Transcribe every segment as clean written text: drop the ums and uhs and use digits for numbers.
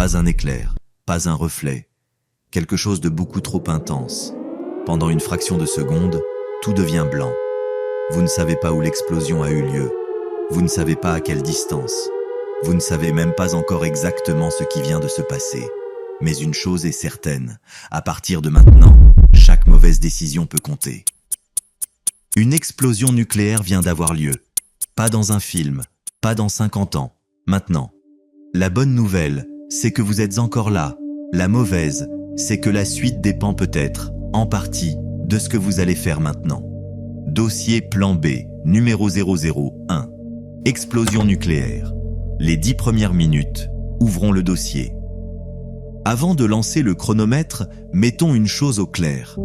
Pas un éclair, pas un reflet, quelque chose de beaucoup trop intense. Pendant une fraction de seconde, tout devient blanc. Vous ne savez pas où l'explosion a eu lieu. Vous ne savez pas à quelle distance. Vous ne savez même pas encore exactement ce qui vient de se passer. Mais une chose est certaine, à partir de maintenant, chaque mauvaise décision peut compter. Une explosion nucléaire vient d'avoir lieu. Pas dans un film, pas dans 50 ans, maintenant. La bonne nouvelle, c'est que vous êtes encore là. La mauvaise, c'est que la suite dépend peut-être, en partie, de ce que vous allez faire maintenant. Dossier plan B, numéro 001. Explosion nucléaire. Les 10 premières minutes. Ouvrons le dossier. Avant de lancer le chronomètre, mettons une chose au clair.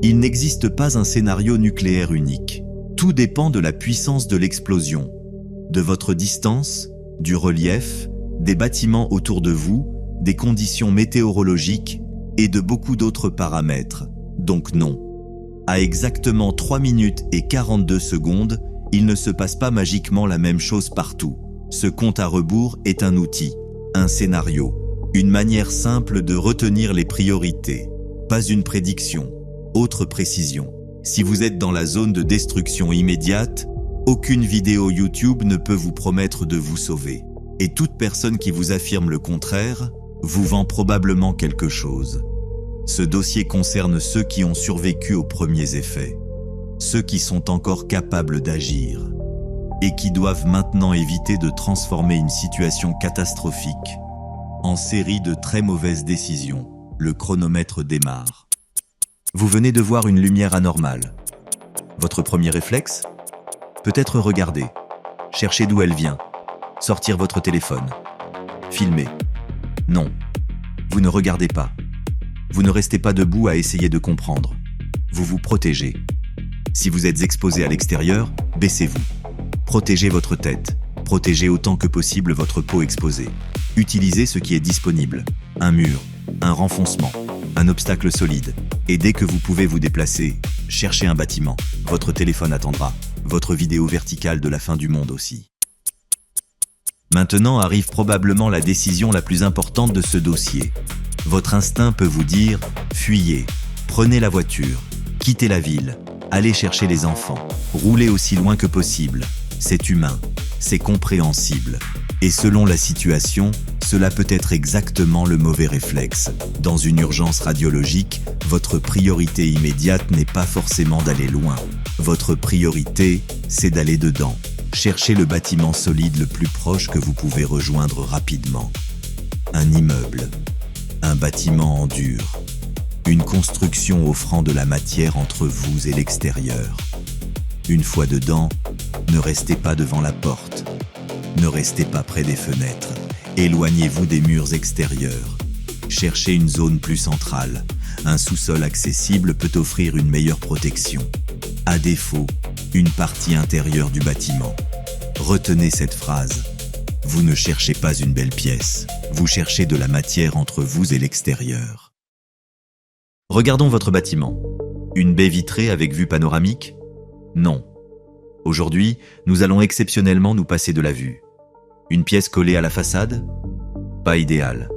Il n'existe pas un scénario nucléaire unique. Tout dépend de la puissance de l'explosion, de votre distance, du relief, des bâtiments autour de vous, des conditions météorologiques et de beaucoup d'autres paramètres. Donc non. À exactement 3 minutes et 42 secondes, il ne se passe pas magiquement la même chose partout. Ce compte à rebours est un outil, un scénario, une manière simple de retenir les priorités. Pas une prédiction. Autre précision. Si vous êtes dans la zone de destruction immédiate, aucune vidéo YouTube ne peut vous promettre de vous sauver. Et toute personne qui vous affirme le contraire vous vend probablement quelque chose. Ce dossier concerne ceux qui ont survécu aux premiers effets, ceux qui sont encore capables d'agir et qui doivent maintenant éviter de transformer une situation catastrophique en série de très mauvaises décisions. Le chronomètre démarre. Vous venez de voir une lumière anormale. Votre premier réflexe ? Peut-être regarder, chercher d'où elle vient, sortir votre téléphone, filmer. Non, vous ne regardez pas. Vous ne restez pas debout à essayer de comprendre. Vous vous protégez. Si vous êtes exposé à l'extérieur, baissez-vous. Protégez votre tête. Protégez autant que possible votre peau exposée. Utilisez ce qui est disponible. Un mur, un renfoncement, un obstacle solide. Et dès que vous pouvez vous déplacer, cherchez un bâtiment. Votre téléphone attendra. Votre vidéo verticale de la fin du monde aussi. Maintenant arrive probablement la décision la plus importante de ce dossier. Votre instinct peut vous dire « Fuyez, prenez la voiture, quittez la ville, allez chercher les enfants, roulez aussi loin que possible. C'est humain, c'est compréhensible. Et selon la situation, cela peut être exactement le mauvais réflexe. Dans une urgence radiologique, votre priorité immédiate n'est pas forcément d'aller loin. Votre priorité, c'est d'aller dedans. Cherchez le bâtiment solide le plus proche que vous pouvez rejoindre rapidement. Un immeuble, un bâtiment en dur, une construction offrant de la matière entre vous et l'extérieur. Une fois dedans, ne restez pas devant la porte. Ne restez pas près des fenêtres. Éloignez-vous des murs extérieurs. Cherchez une zone plus centrale. Un sous-sol accessible peut offrir une meilleure protection. À défaut, une partie intérieure du bâtiment. Retenez cette phrase. Vous ne cherchez pas une belle pièce. Vous cherchez de la matière entre vous et l'extérieur. Regardons votre bâtiment. Une baie vitrée avec vue panoramique ? Non. Aujourd'hui, nous allons exceptionnellement nous passer de la vue. Une pièce collée à la façade ? Pas idéal.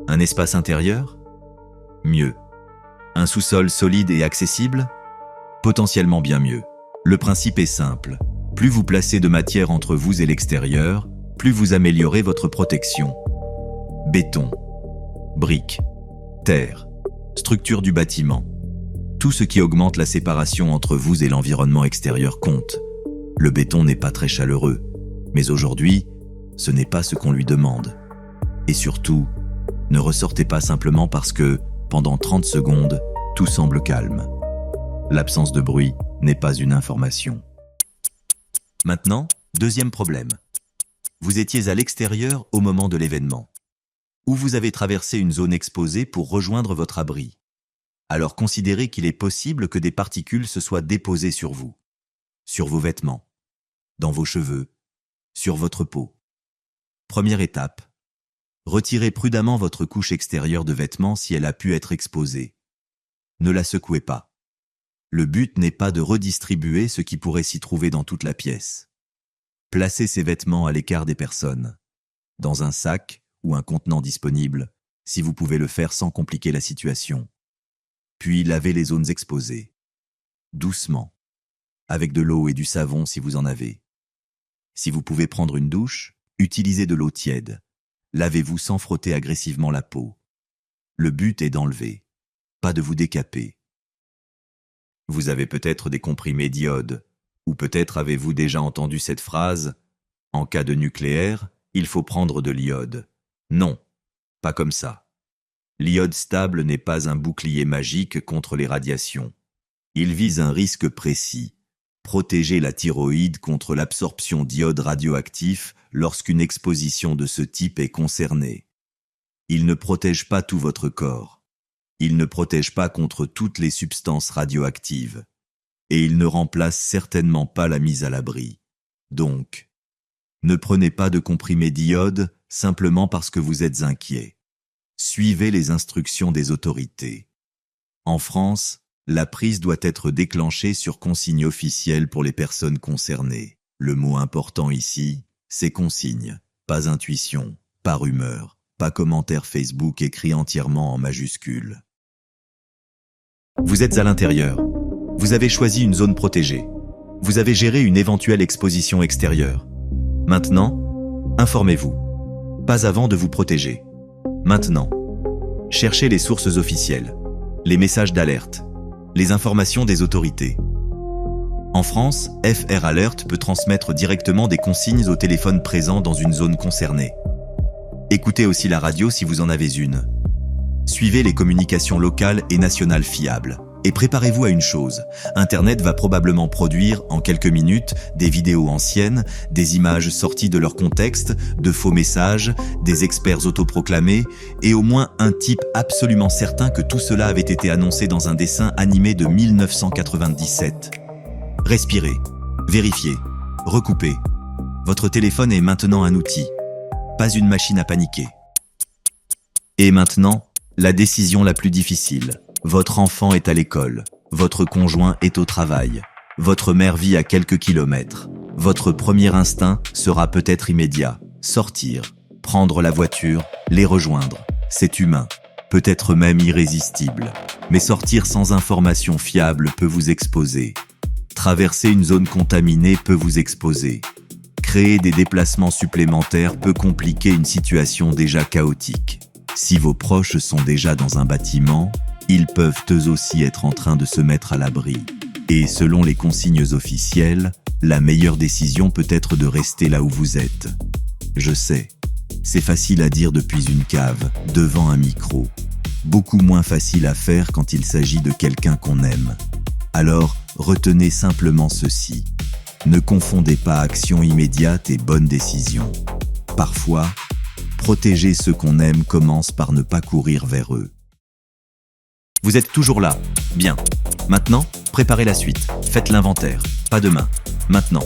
Un espace intérieur ? Mieux. Un sous-sol solide et accessible ? Potentiellement bien mieux. Le principe est simple. Plus vous placez de matière entre vous et l'extérieur, plus vous améliorez votre protection. Béton, briques, terre, structure du bâtiment. Tout ce qui augmente la séparation entre vous et l'environnement extérieur compte. Le béton n'est pas très chaleureux, mais aujourd'hui, ce n'est pas ce qu'on lui demande. Et surtout, ne ressortez pas simplement parce que, pendant 30 secondes, tout semble calme. L'absence de bruit n'est pas une information. Maintenant, deuxième problème. Vous étiez à l'extérieur au moment de l'événement, ou vous avez traversé une zone exposée pour rejoindre votre abri. Alors considérez qu'il est possible que des particules se soient déposées sur vous, sur vos vêtements, dans vos cheveux, sur votre peau. Première étape. Retirez prudemment votre couche extérieure de vêtements si elle a pu être exposée. Ne la secouez pas. Le but n'est pas de redistribuer ce qui pourrait s'y trouver dans toute la pièce. Placez ces vêtements à l'écart des personnes, dans un sac ou un contenant disponible, si vous pouvez le faire sans compliquer la situation. Puis lavez les zones exposées. Doucement. Avec de l'eau et du savon si vous en avez. Si vous pouvez prendre une douche, utilisez de l'eau tiède. Lavez-vous sans frotter agressivement la peau. Le but est d'enlever, pas de vous décaper. Vous avez peut-être des comprimés d'iode, ou peut-être avez-vous déjà entendu cette phrase « En cas de nucléaire, il faut prendre de l'iode ». Non, pas comme ça. L'iode stable n'est pas un bouclier magique contre les radiations. Il vise un risque précis, protéger la thyroïde contre l'absorption d'iode radioactif lorsqu'une exposition de ce type est concernée. Il ne protège pas tout votre corps. Il ne protège pas contre toutes les substances radioactives. Et il ne remplace certainement pas la mise à l'abri. Donc, ne prenez pas de comprimés d'iode simplement parce que vous êtes inquiet. Suivez les instructions des autorités. En France, la prise doit être déclenchée sur consigne officielle pour les personnes concernées. Le mot important ici, c'est consigne, pas intuition, pas rumeur, pas commentaire Facebook écrit entièrement en majuscules. Vous êtes à l'intérieur. Vous avez choisi une zone protégée. Vous avez géré une éventuelle exposition extérieure. Maintenant, informez-vous. Pas avant de vous protéger. Maintenant, cherchez les sources officielles, les messages d'alerte, les informations des autorités. En France, FR Alert peut transmettre directement des consignes au téléphone présent dans une zone concernée. Écoutez aussi la radio si vous en avez une. Suivez les communications locales et nationales fiables. Et préparez-vous à une chose, Internet va probablement produire, en quelques minutes, des vidéos anciennes, des images sorties de leur contexte, de faux messages, des experts autoproclamés, et au moins un type absolument certain que tout cela avait été annoncé dans un dessin animé de 1997. Respirez, vérifiez, recoupez. Votre téléphone est maintenant un outil, pas une machine à paniquer. Et maintenant, la décision la plus difficile. Votre enfant est à l'école, votre conjoint est au travail, votre mère vit à quelques kilomètres. Votre premier instinct sera peut-être immédiat, sortir, prendre la voiture, les rejoindre. C'est humain, peut-être même irrésistible. Mais sortir sans information fiable peut vous exposer. Traverser une zone contaminée peut vous exposer. Créer des déplacements supplémentaires peut compliquer une situation déjà chaotique. Si vos proches sont déjà dans un bâtiment, ils peuvent eux aussi être en train de se mettre à l'abri. Et selon les consignes officielles, la meilleure décision peut être de rester là où vous êtes. Je sais, c'est facile à dire depuis une cave, devant un micro. Beaucoup moins facile à faire quand il s'agit de quelqu'un qu'on aime. Alors, retenez simplement ceci. Ne confondez pas action immédiate et bonne décision. Parfois, protéger ceux qu'on aime commence par ne pas courir vers eux. Vous êtes toujours là. Bien. Maintenant, préparez la suite. Faites l'inventaire. Pas demain. Maintenant.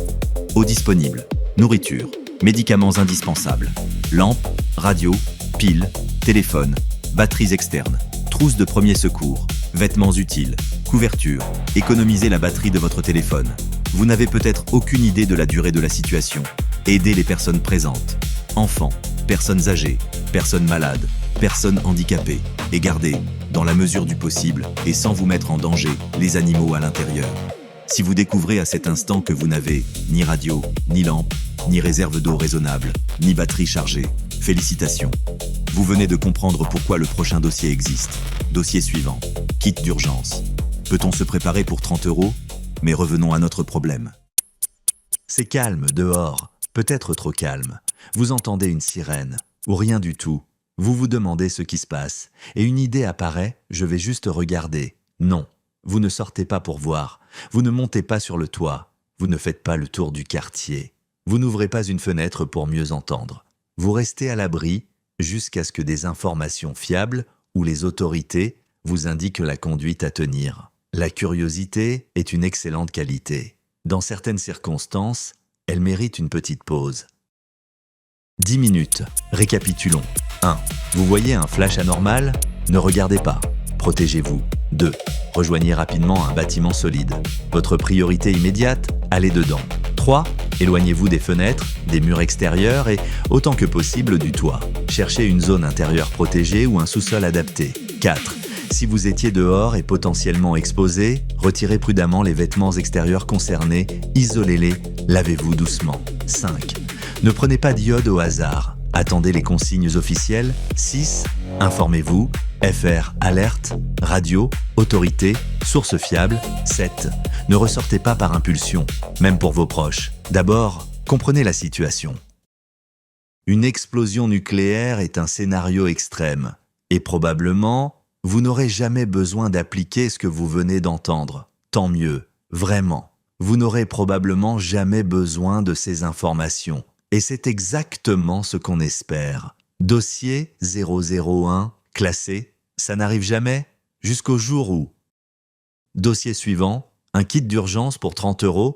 Eau disponible. Nourriture. Médicaments indispensables. Lampes, radio, piles, téléphone, batteries externes, trousse de premier secours, vêtements utiles, couverture. Économisez la batterie de votre téléphone. Vous n'avez peut-être aucune idée de la durée de la situation. Aidez les personnes présentes. Enfants, personnes âgées, personnes malades, personnes handicapées. Et gardez, dans la mesure du possible, et sans vous mettre en danger, les animaux à l'intérieur. Si vous découvrez à cet instant que vous n'avez ni radio, ni lampe, ni réserve d'eau raisonnable, ni batterie chargée, félicitations. Vous venez de comprendre pourquoi le prochain dossier existe. Dossier suivant. Kit d'urgence. Peut-on se préparer pour 30 €? Mais revenons à notre problème. C'est calme dehors, peut-être trop calme. Vous entendez une sirène, ou rien du tout. Vous vous demandez ce qui se passe, et une idée apparaît, je vais juste regarder. Non, vous ne sortez pas pour voir, vous ne montez pas sur le toit, vous ne faites pas le tour du quartier, vous n'ouvrez pas une fenêtre pour mieux entendre. Vous restez à l'abri jusqu'à ce que des informations fiables ou les autorités vous indiquent la conduite à tenir. La curiosité est une excellente qualité. Dans certaines circonstances, elle mérite une petite pause. 10 minutes. Récapitulons. 1. Vous voyez un flash anormal? Ne regardez pas. Protégez-vous. 2. Rejoignez rapidement un bâtiment solide. Votre priorité immédiate? Allez dedans. 3. Éloignez-vous des fenêtres, des murs extérieurs et, autant que possible, du toit. Cherchez une zone intérieure protégée ou un sous-sol adapté. 4. Si vous étiez dehors et potentiellement exposé, retirez prudemment les vêtements extérieurs concernés, isolez-les, lavez-vous doucement. 5. Ne prenez pas d'iode au hasard. Attendez les consignes officielles. 6. Informez-vous. FR, alerte, radio, autorité, source fiable. 7. Ne ressortez pas par impulsion, même pour vos proches. D'abord, comprenez la situation. Une explosion nucléaire est un scénario extrême. Et probablement, vous n'aurez jamais besoin d'appliquer ce que vous venez d'entendre. Tant mieux, vraiment. Vous n'aurez probablement jamais besoin de ces informations. Et c'est exactement ce qu'on espère. Dossier 001, classé, ça n'arrive jamais, jusqu'au jour où. Dossier suivant, un kit d'urgence pour 30 €,